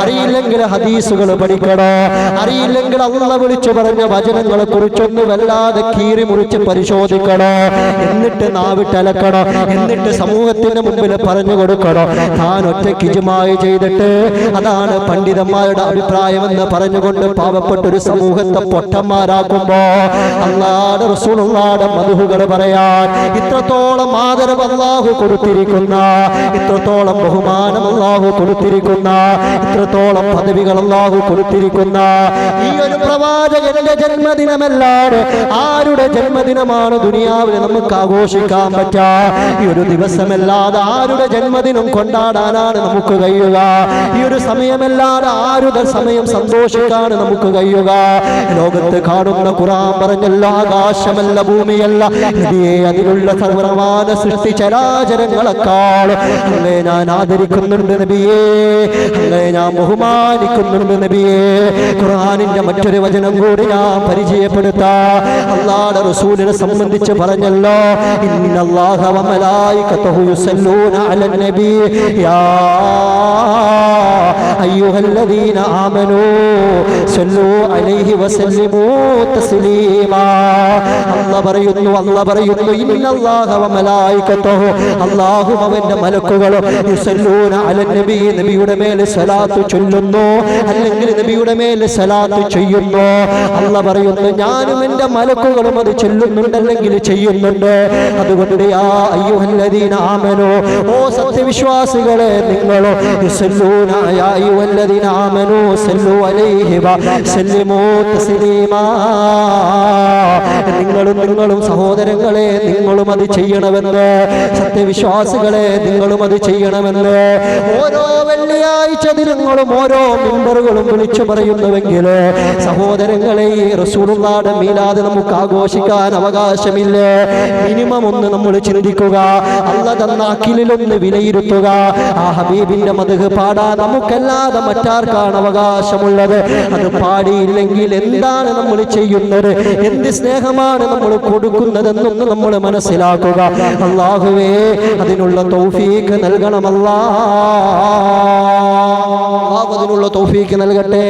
അറിയില്ലെങ്കിൽ ഹദീസുകൾ പഠിക്കണോ, അറിയില്ലെങ്കിൽ അല്ലാഹു വിളിച്ചു പറഞ്ഞ വചനങ്ങളെ കുറിച്ചൊന്ന് വല്ലാതെ കീറി മുറിച്ച് പരിശോധിക്കണോ. എന്നിട്ട് നാവിട്ടലക്കണോ, എന്നിട്ട് സമൂഹത്തിന് മുമ്പിൽ പറഞ്ഞു കൊടുക്കണോ. താൻ ഒറ്റയ്ക്ക് ഇജ്മാഅ് ചെയ്തിട്ട് അതാണ് പണ്ഡിതന്മാരുടെ അഭിപ്രായമെന്ന് പറഞ്ഞുകൊണ്ട് പാവപ്പെട്ടൊരു സമൂഹത്തെ പൊട്ടന്മാരാക്കുമ്പോ അല്ലാഹുവിന്റെ റസൂലുള്ളാഹിയുടെ മദ്ഹുകൾ പറയാൻ ഇത്രത്തോളം ആദരവ് അല്ലാഹു കൊടുത്തിരിക്കുന്ന, ഇത്രത്തോളം ബഹുമാനം അല്ലാഹു കൊടുത്തിരിക്കുന്ന, ഇത്രത്തോളം പദവികൾ അല്ലാഹു കൊടുത്തിരിക്കുന്ന ഈ ഒരു പ്രവാചകന്റെ ജന്മദിനമല്ലാതെ ആരുടെ ജന്മദിനമാണ് ദുനിയാവിൽ നമുക്ക് ആഘോഷിക്കാൻ പറ്റാ? ഈ ഒരു ദിവസമല്ലാതെ ആരുടെ ജന്മദിനം കൊണ്ടാടാനാണ് നമുക്ക് കഴിയുക? ഈ ഒരു സമയമല്ലാതെ ആരുടെ സമയം സന്തോഷിക്കാണ് നമുക്ക് കഴിയുക? ലോകത്ത് കാണുന്ന ഖുർആൻ പറഞ്ഞല്ലോ, ആകാശമല്ല ഭൂമിയല്ല നബിയെ, അതിലുള്ള സർവ്വമാന സൃഷ്ടി ചരാചരങ്ങളെക്കാൾ അങ്ങേ ഞാൻ ആദരിക്കുന്നുണ്ട് നബിയേ, അങ്ങേ ഞാൻ ബഹുമാനിക്കുന്നുണ്ട് നബിയേ. ഖുർആനിന്റെ മറ്റൊരു വചനം കൂടി ഞാൻ പരിചയപ്പെടുത്താം. അല്ലാഹുവിന്റെ റസൂലിനെ സംബന്ധിച്ച് പറഞ്ഞല്ലോ, ഇന്നല്ലാഹ വ മലായികതഹു യുസല്ലൂന അലൻ നബി യാ അയ്യുഹല്ലദീന ആമനൂ സല്ലൂ അലൈഹി വസല്ലിമൂ തസ്ലീമാ. അല്ലാഹു പറയുന്നു ഇന്നല്ലാഹ വ മലായികതഹു, അല്ലാഹുവും അവന്റെ മലക്കുകളും യുസല്ലൂന അലൻ നബി, നബിയുടെ മേൽ സ്വലാത്ത് ചൊല്ലുന്നു, അല്ലെങ്കിൽ നബിയുടെ മേൽ സ്വലാത്ത് ചെയ്യുന്നു. അല്ലാഹു പറയുന്നു ഞാനും എൻ്റെ മലക്കുകളും അത് ചൊല്ലുന്നുണ്ട്, അല്ലെങ്കിൽ ചെയ്യുന്നുണ്ട്. അതുകൊണ്ട് യാ അയ്യുഹല്ലദീന ആമനൂ, ഓ സത്യവിശ്വാസികളെ നിങ്ങളോ യുസല്ലൂന യാ അയ്യുഹല്ലദീന ആമനൂ സല്ലു അലൈഹി വസല്ലിമൂ തസ്ലീമാ. നിങ്ങളും സഹോദരങ്ങളെ നിങ്ങളും അത് ചെയ്യണമെന്ന്, സത്യവിശ്വാസികളെ നിങ്ങളും അത് ചെയ്യണമെന്ന് ഓരോ വെള്ളിയാഴ്ച ദിനങ്ങളും ഓരോ മിമ്പറുകളും വിളിച്ചു പറയുന്നുവെങ്കിൽ സഹോദരങ്ങളെ, ഈ റസൂലുള്ളാഹിയുടെ മീലാദ് നമുക്ക് ആഘോഷിക്കാൻ അവകാശമില്ല. മിനിമം ഒന്ന് നമ്മൾ ചിന്തിക്കുക, അല്ലാഹ് തന്ന അഖിലിലൊന്ന് വിലയിരുത്തുക. ആ ഹബീബിന്റെ മദ്ഹ് പാടാൻ നമുക്കല്ലാതെ മറ്റാർക്കാണ് അവകാശമുള്ളത്? അത് പാടിയില്ലെങ്കിൽ എന്താണ് നമ്മൾ ചെയ്യുന്നത്? എന്ത് സ്നേഹമാണ് നമ്മൾ കൊടുക്കുന്നതെന്നൊന്ന് നമ്മൾ മനസ്സിലാക്കുക. അല്ലാഹുവേ, അതിനുള്ള തൗഫീഖ് നൽകണമല്ലാ. അതിനുള്ള തൗഫീഖ് നൽകട്ടെ.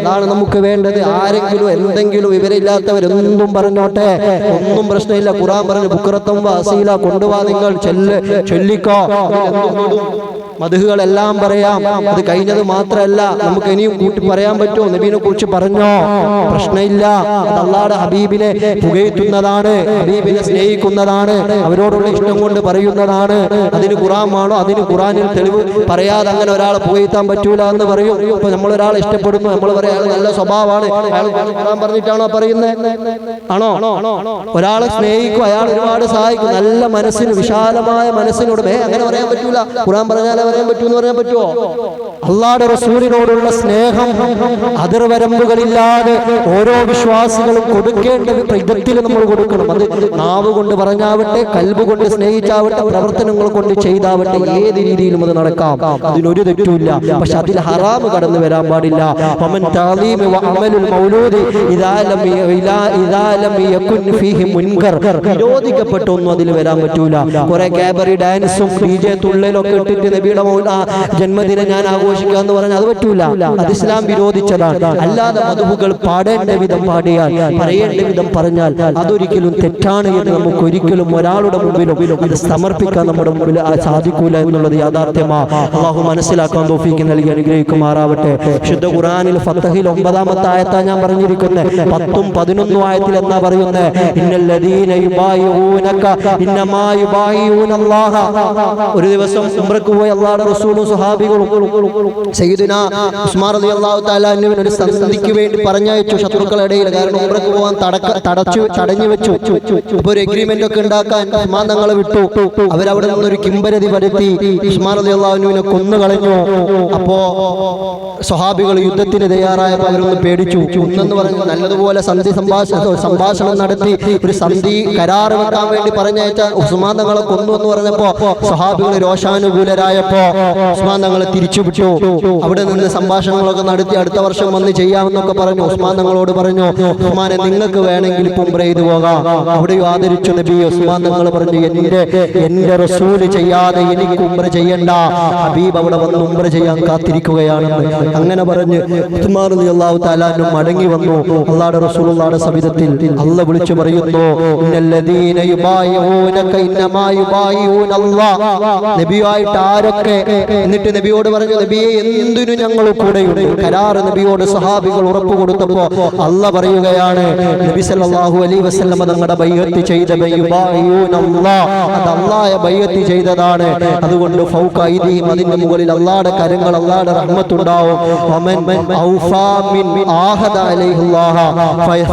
അതാണ് നമുക്ക് വേണ്ടത്. ആരെങ്കിലും എന്തെങ്കിലും വിവരമില്ലാത്തവരെന്തും പറഞ്ഞോട്ടെ, ഒന്നും പ്രശ്നമില്ല. ഖുർആൻ പറഞ്ഞു ബുക്റത്തം വഅസീല, കൊണ്ടുവാ നിങ്ങൾ ചൊല്ലിക്കോ. മദ്ഹുകളെല്ലാം പറയാം. അത് കഴിഞ്ഞത് മാത്രമല്ല, നമുക്ക് ഇനിയും കൂട്ടി പറയാൻ പറ്റുമോ? നബീനെ കുറിച്ച് പറഞ്ഞോ, പ്രശ്നമില്ല. അത് അല്ലാഹുവിന്റെ ഹബീബിനെ പുകഴ്ത്തുന്നതാണ്, ഹബീബിനെ സ്നേഹിക്കുന്നതാണ്, അവരോടുള്ള ഇഷ്ടം കൊണ്ട് പറയുന്നതാണ്. അതിന് ഖുർആൻ വേണോ? അതിന് ഖുർആനിൽ തെളിവ് പറയാതെ അങ്ങനെ ഒരാളെ പുകഴ്ത്താൻ പറ്റൂല എന്ന് പറയും. ഇപ്പൊ നമ്മൾ ഒരാളെ ഇഷ്ടപ്പെടുന്നു, നമ്മൾ പറയാം അയാൾ നല്ല സ്വഭാവമാണ്, അയാൾ ഖുർആൻ പറഞ്ഞിട്ടാണോ പറയുന്നത്? ആണോ? ഒരാളെ സ്നേഹിക്കും, അയാൾ ഒരുപാട് സഹായിക്കും, നല്ല മനസ്സിന്, വിശാലമായ മനസ്സിനോട് അങ്ങനെ പറയാൻ പറ്റൂല. ഖുർആൻ പറഞ്ഞാലേ പറയാൻ പറ്റൂന്ന് പറയാൻ പറ്റുമോ? അല്ലാഹുവിന്റെ റസൂലിനോടുള്ള സ്നേഹം അതിർവരമ്പുകളില്ലാതെ ഓരോ വിശ്വാസികളും കൊടുക്കേണ്ട വിധത്തിൽ നമ്മൾ കൊടുക്കണം. അത് നാവ് കൊണ്ട് പറഞ്ഞാവട്ടെ, കൽബ് കൊണ്ട് സ്നേഹിച്ചാവട്ടെ, പ്രവർത്തനങ്ങൾ കൊണ്ട് ചെയ്താവട്ടെ, ഏത് രീതിയിലും അത് നടക്കാം. അതിനൊരു തെറ്റുമില്ല. പക്ഷെ അതിൽ ഹറാമ് കടന്നു വരാൻ പാടില്ല. വിരോധിക്കപ്പെട്ടൊന്നും അതിൽ വരാൻ പറ്റൂല. കുറെ കാബറി ഡാൻസും DJ തുള്ളലൊക്കെ ഇട്ടിട്ട് നബിയുടെ ജന്മദിനം ഞാൻ ആഘോഷിക്കുക എന്ന് പറഞ്ഞാൽ അത് പറ്റൂല. അത് ഇസ്ലാം വിരോധിച്ചതാണ്. അല്ലാതെ മദ്ഹുകൾ പാടേണ്ട വിധം പാടിയാൽ, പറയേണ്ട വിധം പറഞ്ഞാൽ അതൊരിക്കലും തെറ്റാണ് എന്ന് നമുക്ക് ഒരിക്കലും ഒരാളുടെ മുമ്പിലും ഇത് സമർപ്പിക്കാൻ നമ്മുടെ മുമ്പിൽ സാധിക്കൂല എന്നുള്ളത് യാഥാർത്ഥ്യമാണ്. അള്ളാഹു മനസ്സിലാക്കാൻ തൗഫീഖ് നൽകി അനുഗ്രഹിക്കുമാറാവട്ടെ. ശുദ്ധ ഖുർആനിൽ ഫത്തഹിൽ 9-ാമത്തെ ആയത്താണ് ഞാൻ പറഞ്ഞിരിക്കുന്നത്. 10ഉം 11ഉം ആയത്തിൽ എന്നാ പറയുന്നത്? ഇന്നല്ലദീന യുബായിഊനക ഇന്നമാ യുബായിഊനല്ലാഹ. ഒരു ദിവസം ഉംറക്ക് പോയി അല്ലാഹുവിന്റെ റസൂലും സ്വഹാബികളും സയ്യിദുനാ ഉസ്മാൻ റളിയല്ലാഹു തആല അൻഹുവിനെ ഒരു സന്ധിക്ക് വേണ്ടി പറഞ്ഞയച്ചു ശത്രുക്കളുടെ ഇടയിൽ. കാരണം ഉംറക്ക് പോകാൻ തടഞ്ഞു വെച്ചു. അപ്പോൾ ഒരു എഗ്രിമെന്റ് ഒക്കെ ഉണ്ടാക്കാൻ ഉസ്മാൻ തങ്ങളെ വിട്ടു. അവരവിടെ നിന്നൊരു കിംബരതി വരുത്തി ഉസ്മാൻ റളിയല്ലാഹു അൻഹുവിനെ കൊന്നുകളഞ്ഞു. അപ്പോ സ്വഹാബികൾ യുദ്ധത്തിന് തയ്യാറായപ്പോൾ അവരൊന്ന് പേടിച്ചു. ഒന്നെന്ന് പറഞ്ഞു നല്ലതുപോലെ സംഭാഷണം നടത്തി ഒരു സന്ധി കരാർ വെക്കാൻ വേണ്ടി പറഞ്ഞയച്ച ഉസ്മാൻ തങ്ങളെ കൊന്നു എന്ന് പറഞ്ഞപ്പോ സ്വഹാബികൾ രോഷാനുകൂലരായപ്പോ ഉസ്മാൻ തങ്ങളെ തിരിച്ചുവിട്ടു. അവിടെ നിന്ന് സംഭാഷണങ്ങളൊക്കെ നടത്തി അടുത്ത വർഷം വന്ന് ചെയ്യാമെന്നൊക്കെ പറഞ്ഞു. ഉസ്മാൻ തങ്ങളോട് പറഞ്ഞു, ഉസ്മാനെ നിങ്ങൾക്ക് വേണമെങ്കിൽ ഇപ്പം ഉംറ ചെയ്തു പോകാം. അവിടെയും ആദരിച്ചു നബി. ഉസ്മാൻ തങ്ങൾ പറഞ്ഞു, എന്റെ റസൂല് ചെയ്യാതെ എനിക്ക് ഉംറ ചെയ്യണ്ട, ഹബീബ് അവിടെ വന്ന് ഉംറ ചെയ്യാൻ കാത്തിരിക്കുകയാണെന്ന്. അങ്ങനെ പറഞ്ഞ് ഉസ്മാൻ റളിയല്ലാഹു തആല അൻഹു മടങ്ങി വന്നു. അല്ലാഹുവിന്റെ റസൂലുള്ളാഹിയുടെ സവിധത്തിൽ അല്ലാഹ് വിളിച്ചു പറയുന്നു, ഇന്നല്ലദീന യുബായിഊനക ഇന്നമാ യുബായിഊനല്ലാഹ്. നബിയായിട്ട് ആരൊക്കെ, എന്നിട്ട് നബിയോട് പറഞ്ഞു, നബിയെ എന്തിനു ഞങ്ങൾ കൂടെയുണ്ട്. കരാർ നബിയോട് സഹാബികൾ ഉറപ്പ് കൊടുത്തപ്പോ അല്ലാഹ് പറയുകയാണ്, നബി സല്ലല്ലാഹു അലൈഹി വസല്ലം തങ്ങളുടെ ബൈഅത്ത് ചെയ്ത യുബായിഊനല്ലാഹ്, അത് അല്ലാഹയെ ബൈഅത്ത് ചെയ്തതാണ്. അതുകൊണ്ട് ഫൗക ഐദിഹിം, അതിന്റെ മുകളിൽ അല്ലാഹുവിന്റെ കരങ്ങൾ, അല്ലാഹുവിന്റെ റഹ്മത്തുണ്ടാവും. വമൻ ഔഫാ മിൻ ആഹദ അലൈഹില്ലാഹ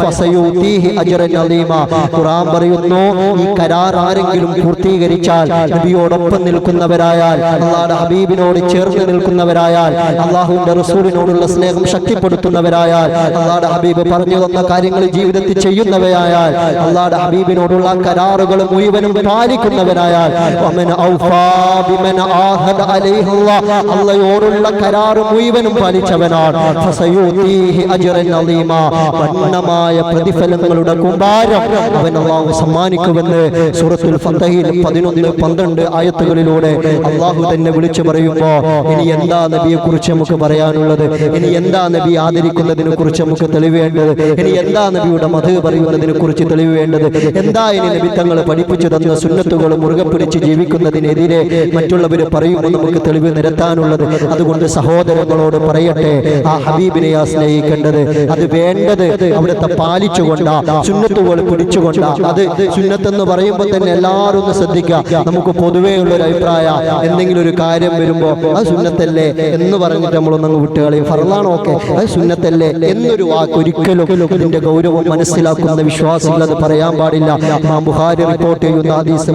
ഫസയൂതീഹി അജ്റൻ അലീമ. ഖുർആൻ പറയുന്നു, ഈ കരാർ ആരെങ്കിലും പൂർത്തീകരിച്ചാൽ, നബിയോടൊപ്പം നിൽക്കുന്നവരായാൽ, അല്ലാഹുവിന്റെ ഹബീബിനോട് ചേർന്ന് നിൽക്കുന്നവരായാൽ, അല്ലാഹുവിന്റെ റസൂലിനോടുള്ള സ്നേഹം ശക്തിപ്പെടുത്തുന്നവരായാൽ, അല്ലാഹുവിന്റെ ഹബീബ് പറഞ്ഞു തന്ന കാര്യങ്ങൾ ജീവിതത്തിൽ ചെയ്യുന്നവരായാൽ, അല്ലാഹുവിന്റെ ഹബീബിനോടുള്ള കരാറുകൾ മുഴുവനും പാലിക്കുന്നവരായാൽ, വമൻ ഔഫാ ബിമൻ ആഹദ അലൈഹില്ലാഹ്, അല്ലാഹുവോടുള്ള കരാർ മുഴുവനും പാലിച്ചവനാണ്. ഫസയൂതീഹി അജ്റൻ അലീമ, വന്നമായ പ്രതിഫലങ്ങളുടെ കൂമ്പാരം അവൻ അല്ലാഹു സമ്മാനിക്കുമെന്ന് സൂറത്തുൽ ഫതഹിൽ 11-12 ആയത്തുകളിലൂടെ അല്ലാഹു തന്നെ വിളിച്ചു പറയുമ്പോ, ഇനി എന്താ നബിയെ കുറിച്ച് നമുക്ക് പറയാനുള്ളത്? ഇനി എന്താ നബി ആദരിക്കുന്നതിനെ കുറിച്ച് നമുക്ക് തെളിവേണ്ടത്? ഇനി എന്താ നബിയുടെ മദ്ഹ് പറയുന്നതിനെ കുറിച്ച് തെളിവേണ്ടത്? എന്താ ഇനി നബി തങ്ങൾ പഠിപ്പിച്ചു തന്ന സുന്നത്തുകൾ മുറുകെ പിടിച്ച് ജീവിക്കുന്നതിനെതിരെ മറ്റുള്ളവർ പറയുമ്പോൾ നമുക്ക് തെളിവ് നിരത്താനുള്ളത്? അതുകൊണ്ട് സഹോദരങ്ങളോട് പറയട്ടെ, ആ ഹബീബിനെ സ്നേഹിക്കേണ്ടത്, അത് വേണ്ടത് അവിടുത്തെ പാലിച്ചുകൊണ്ടാ, സുന്നത്തുകൾ പിടിച്ചുകൊണ്ടാ. അത് സുന്നത്തെന്ന് പറയുമ്പോൾ തന്നെ എല്ലാവരും ഒന്ന് ശ്രദ്ധിക്കുക. നമുക്ക് പൊതുവേ ഉള്ളൊരു അഭിപ്രായം, എന്തെങ്കിലും ഒരു കാര്യം വരുമ്പോ അത് സുന്നത്തല്ലേ, എന്ന് പറഞ്ഞിട്ട് നമ്മളൊന്നങ്ങ് വിട്ടുകളയും. ഫർളാണ് ഓക്കെ, അത് സുന്നത്തല്ലേ എന്നൊരു വാക്ക് ഒരിക്കലും ഇതിന്റെ ഗൗരവം മനസ്സിലാക്കുന്ന വിശ്വാസികൾ അത് പറയാൻ പാടില്ല. ഇമാം ബുഖാരി റിപ്പോർട്ട് ചെയ്യുന്ന ഹദീസ്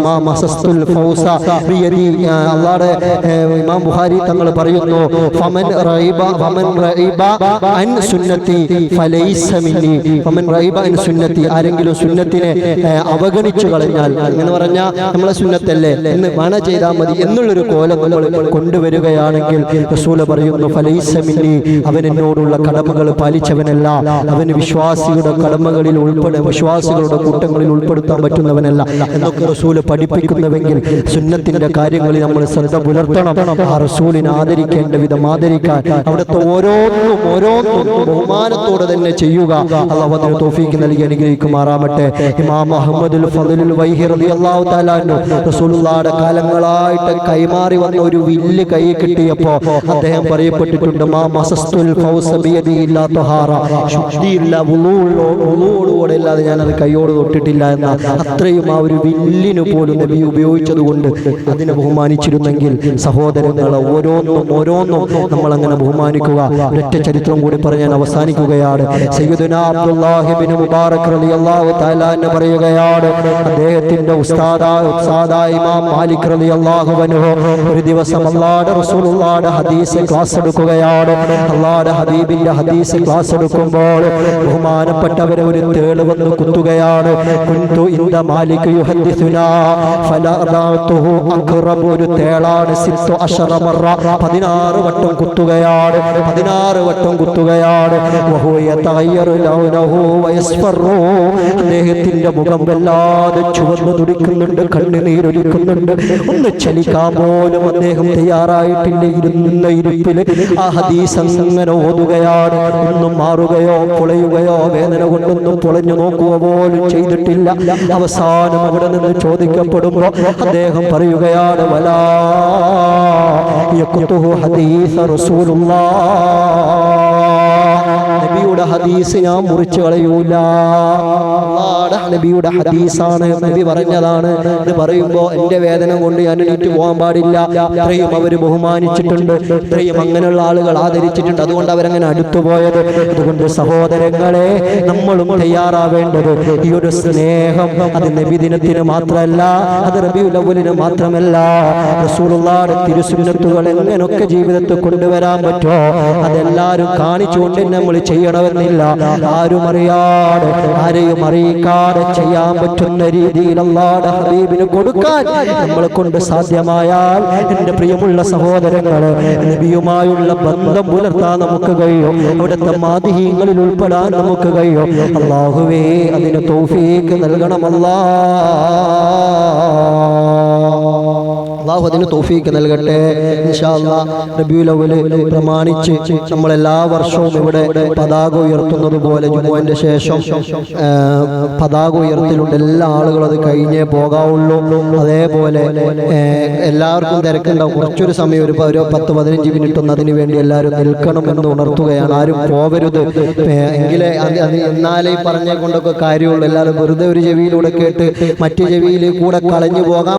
അല്ലാഹുവേ ഇമാം ബുഖാരി തങ്ങൾ പറയുന്നു, ഫമൻ റൈബ അൻ സുന്നത്തി ഫലൈസ മിന്നി. ഫമൻ റൈബ അൻ സുന്നത്തി, ആരെങ്കിലും സുന്നത്തിനെ അവഗണിച്ചു കളഞ്ഞാൽ, എന്ന് പറഞ്ഞാൽ നമ്മളെ സുന്നത്തല്ലേ എന്ന് മന ചെയ്താൽ മതി എന്നുള്ളൊരു കോലം നമ്മൾ കൊണ്ടുവരികയാണെങ്കിൽ റസൂൽ പറയുന്നു, ഫലൈസ മിന്നി, അവൻ എന്നോടുള്ള കടമകൾ പാലിച്ചവനല്ല, അവന് വിശ്വാസികളുടെ കടമകളിൽ വിശ്വാസികളുടെ കൂട്ടങ്ങളിൽ ഉൾപ്പെടുത്താൻ പറ്റുന്നവനല്ല എന്നൊക്കെ റസൂൽ പഠിപ്പിക്കുന്നുവെങ്കിൽ സുന്നത്തിന്റെ കാര്യങ്ങളിൽ നമ്മൾ ശ്രദ്ധ പുലർത്തണം. ആ റസൂലിനെ ആദരിക്കേണ്ട വിധം ആദരിക്കാൻ, അവിടുത്തെ ഓരോന്നും ബഹുമാനത്തോടെ തന്നെ ചെയ്യുക. അല്ലാഹു അതിന് തൗഫീഖ് നൽകി അനുഗ്രഹിക്കുമാറാവട്ടെ. ഇമാം അഹ്മദുൽ ഫദ്ലുൽ വൈഹി റളിയല്ലാഹു തആല അൻഹു റസൂലുള്ളാഹിയുടെ കാലങ്ങളായിട്ട് കൈമാറി വന്ന ഒരു വില്ല് കൈ കിട്ടിയപ്പോൾ അദ്ദേഹം പറയപ്പെട്ടിട്ടുണ്ട്, മാ മസസ്തുൽ ഫൗസ ബിയദി ഇല്ലാ തഹാറ, ശുദ്ധിയില്ല വുളൂഅോടെ അല്ലാതെ ഞാൻ അത് കൈയോട് തൊട്ടിട്ടില്ല എന്ന അത്രയും ആ ഒരു വില്ലിന് പോലും നബി ഉപയോഗിച്ചതുകൊണ്ട് അതിനെ ബഹുമാനിച്ചിരുന്നെങ്കിൽ സഹോദരങ്ങൾ ഓരോന്നും നമ്മൾ അങ്ങനെ ബഹുമാനിക്കുക. ഒരൊറ്റ ചരിത്രം കൂടി പറഞ്ഞ് ഞാൻ അവസാനിക്കുകയാണ്. സയ്യിദുനാ അബ്ദുല്ലാഹി ഇബ്നു മുബാറക് റളിയല്ലാഹു തആല അൻഹു പറയുകയാണ്, അദ്ദേഹത്തിന്റെ ഉസ്താദായ ഇമാം മാലിക് റളിയല്ലാഹു അൻഹു ഒരു ദിവസം അല്ലാഹുവിന്റെ റസൂലുള്ളാഹിയുടെ ഹദീസ് ക്ലാസ് എടുക്കുകയാണ്. അല്ലാഹുവിന്റെ ഹബീബിന്റെ ഹദീസ് ക്ലാസ് എടുക്കുമ്പോൾ ബഹുമാനപ്പെട്ടവരെ ഒരു തേള് വന്ന് കുത്തുകയാണ്. കുന്തു ഇന്ദ മാലിക് യുഹദ്ദിസുനാ ഫലഅദഅതുഹു അഖറബ്, ഒരു തേളാണ് 16 വട്ടം കുത്തുകയാണ്. 16 വട്ടം കുത്തുകയാണ്. വഹുവ യതഗയ്യറു ലൗനഹു വയസ്ഫറു, അദ്ദേഹത്തിന്റെ മുഖം വല്ലാതെ ചുവന്നു തുടിക്കുന്നുണ്ട്, കണ്ണുനീരൊലിക്കുന്നുണ്ട്. ഒന്ന് ചലിക്കാൻ പോലും അദ്ദേഹം തയ്യാറായിട്ടില്ല. ഇരുന്ന ഇരിപ്പിൽ ആ ഹദീസ് അങ്ങനെ ഓതുകയാണ്. ഒന്നും മാറുകയോ പൊളയുകയോ വേദന കൊണ്ടൊന്നും പൊളഞ്ഞു നോക്കുക പോലും ചെയ്തിട്ടില്ല. അവസാനം അവിടെ നിന്ന് ചോദിക്കപ്പെടുമ്പോൾ അദ്ദേഹം പറയുകയാണ്, വലാ യഖ്തുഹു ഹദീസ റസൂലുള്ളാഹ്, നബിയുടെ ഹദീസ് ഞാൻ മുറിച്ചു കളയൂല. നബിയുടെ ഹദീസാണ്, നബി പറഞ്ഞതാണ് എന്ന് പറയുമ്പോൾ എന്റെ വേദന കൊണ്ട് ഞാൻ എണീറ്റ് പോകാൻ പാടില്ല. ഇത്രയും അവർ ബഹുമാനിച്ചിട്ടുണ്ട്, ഇത്രയും അങ്ങനെയുള്ള ആളുകൾ ആദരിച്ചിട്ടുണ്ട്, അതുകൊണ്ട് അവരങ്ങനെ അടുത്തുപോയത്. അതുകൊണ്ട് സഹോദരങ്ങളെ, നമ്മളും തയ്യാറാവേണ്ടത് ഈ ഒരു സ്നേഹം അത് നബിദിനത്തിന് മാത്രമല്ല, അത് റബീഉൽ അവ്വലിന് മാത്രമല്ല, റസൂലുള്ളാഹിയുടെ തിരുസുന്നത്തുകൾ എങ്ങനെയൊക്കെ ജീവിതത്തിൽ കൊണ്ടുവരാൻ പറ്റുമോ അതെല്ലാവരും കാണിച്ചുകൊണ്ട് നമ്മൾ ചെയ്യണമെന്നില്ല. ആരും അറിയാതെ ആരെയും അറിയിക്കാതെ ചെയ്യാൻ പറ്റുന്ന രീതിയിൽ അല്ലാഹുവിന്റെ ഹബീബിന് കൊടുക്കാൻ നമ്മളെ കൊണ്ട് സാധ്യമായാൽ, എൻ്റെ പ്രിയമുള്ള സഹോദരങ്ങളെ, നബിയുമായുള്ള ബന്ധം പുലർത്താൻ നമുക്ക് കഴിയും. അവിടുത്തെ മാദിഹീങ്ങളിൽ ഉൾപ്പെടാൻ നമുക്ക് കഴിയും. അല്ലാഹുവേ അതിന് തൗഫീഖ് നൽകണമല്ലാ. അല്ലാഹു അതിന് തൗഫീഖ് നൽകട്ടെ. ഇൻഷാ അല്ലാഹ് റബീഉൽ അവ്വൽ പ്രമാണിച്ച് നമ്മൾ എല്ലാ വർഷവും ഇവിടെ പതാക ഉയർത്തുന്നത് പോലെ ജുമുഅന്റെ ശേഷം പതാക ഉയർത്തലുണ്ട്. എല്ലാ ആളുകളും അത് കഴിഞ്ഞേ പോകാവുള്ളൂ. അതേപോലെ എല്ലാവർക്കും തിരക്കുണ്ടാവും. കുറച്ചൊരു സമയം ഒരു 10-15 മിനിറ്റ് ഒന്ന് അതിനു വേണ്ടി എല്ലാവരും നിൽക്കണം എന്ന് ഉണർത്തുകയാണ്. ആരും പോവരുത്. എങ്കിലേ എന്നാലേ പറഞ്ഞേ കൊണ്ടൊക്കെ കാര്യമുള്ളൂ. എല്ലാവരും വെറുതെ ഒരു ചെവിയിലൂടെ കേട്ട് മറ്റു ചെവിയിൽ കൂടെ കളഞ്ഞു പോകാം.